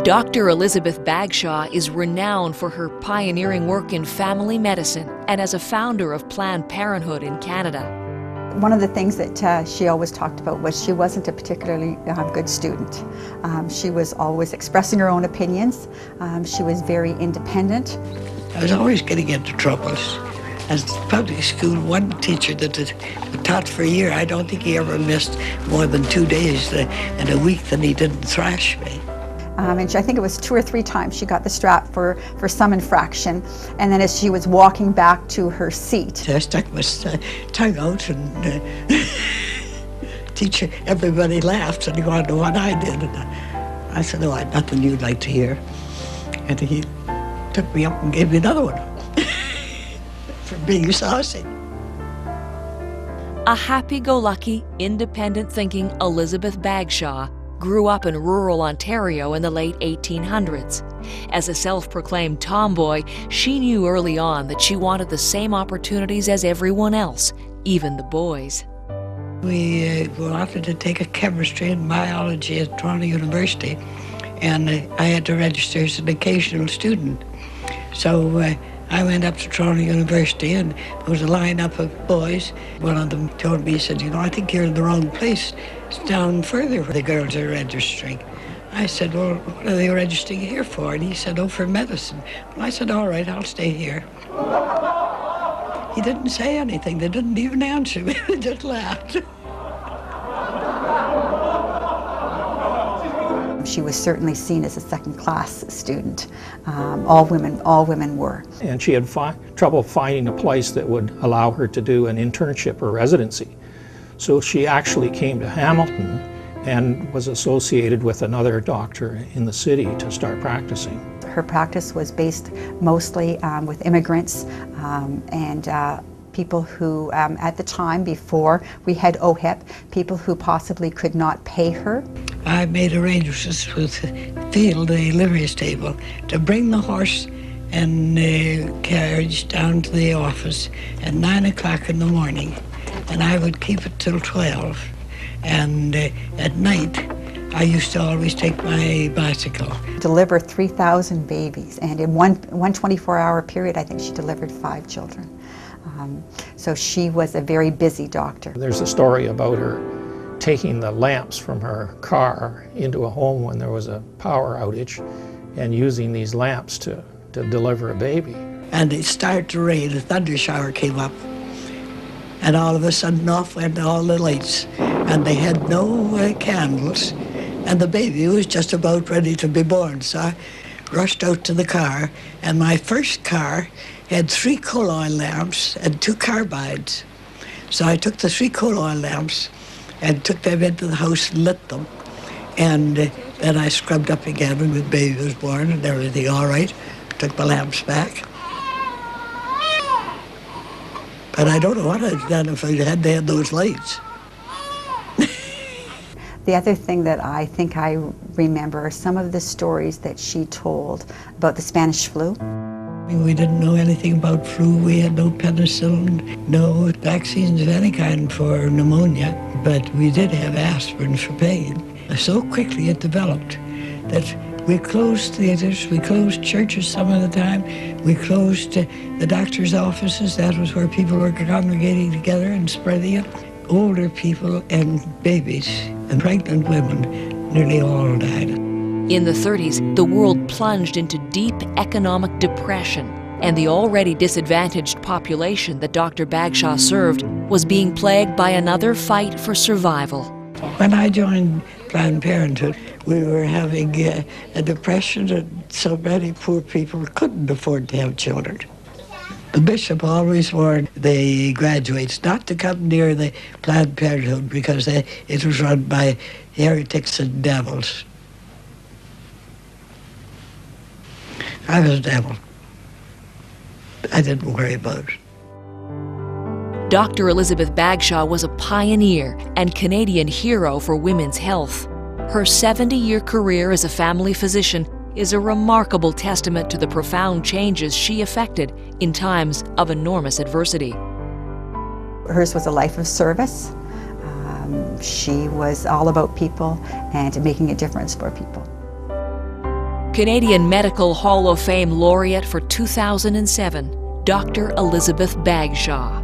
Dr. Elizabeth Bagshaw is renowned for her pioneering work in family medicine and as a founder of Planned Parenthood in Canada. One of the things that she always talked about was she wasn't a particularly good student. She was always expressing her own opinions. She was very independent. I was always getting into troubles. As public school, one teacher that taught for a year, I don't think he ever missed more than 2 days in a week that he didn't thrash me. And I think it was 2 or 3 times she got the strap for some infraction. And then as she was walking back to her seat, I stuck my tongue out and teacher, everybody laughed and he wanted to know what I did. And I said, "Oh, I had nothing you'd like to hear." And he took me up and gave me another one for being saucy. A happy-go-lucky, independent-thinking Elizabeth Bagshaw grew up in rural Ontario in the late 1800s. As a self-proclaimed tomboy, she knew early on that she wanted the same opportunities as everyone else, even the boys. We wanted to take a chemistry and biology at Toronto University, and I had to register as an occasional student. So I went up to Toronto University, and there was a lineup of boys. One of them told me, he said, "You know, I think you're in the wrong place. It's down further where the girls are registering." I said, "Well, what are they registering here for?" And he said, "Oh, for medicine." Well, I said, "All right, I'll stay here." He didn't say anything. They didn't even answer me. They just laughed. she was certainly seen as a second-class student. All women were. And she had trouble finding a place that would allow her to do an internship or residency. So she actually came to Hamilton and was associated with another doctor in the city to start practicing. Her practice was based mostly with immigrants and people who, at the time before we had OHIP, people who possibly could not pay her. I made arrangements with Field, the livery stable, to bring the horse and carriage down to the office at 9 o'clock in the morning, and I would keep it till 12. And at night, I used to always take my bicycle. Deliver 3,000 babies, and in one 24-hour period, I think she delivered 5 children. So she was a very busy doctor. There's a story about her taking the lamps from her car into a home when there was a power outage and using these lamps to deliver a baby. And it started to rain, a thunder shower came up, and all of a sudden off went all the lights, and they had no candles, and the baby was just about ready to be born. So I rushed out to the car, and my first car had 3 coal oil lamps and 2 carbides. So I took the 3 coal oil lamps and took them into the house and lit them. And then I scrubbed up again and the baby was born and everything all right. Took my lamps back. But I don't know what I'd done if I hadn't had those lights. The other thing that I think I remember are some of the stories that she told about the Spanish flu. We didn't know anything about flu. We had no penicillin, no vaccines of any kind for pneumonia, but we did have aspirin for pain. So quickly it developed that we closed theaters, we closed churches some of the time, we closed the doctor's offices. That was where people were congregating together and spreading it. Older people and babies and pregnant women nearly all died. In the 30s, the world plunged into deep economic depression, and the already disadvantaged population that Dr. Bagshaw served was being plagued by another fight for survival. When I joined Planned Parenthood, we were having a depression, and so many poor people couldn't afford to have children. The bishop always warned the graduates not to come near the Planned Parenthood because it was run by heretics and devils. I was a devil. I didn't worry about it. Dr. Elizabeth Bagshaw was a pioneer and Canadian hero for women's health. Her 70-year career as a family physician is a remarkable testament to the profound changes she effected in times of enormous adversity. Hers was a life of service. She was all about people and making a difference for people. Canadian Medical Hall of Fame laureate for 2007, Dr. Elizabeth Bagshaw.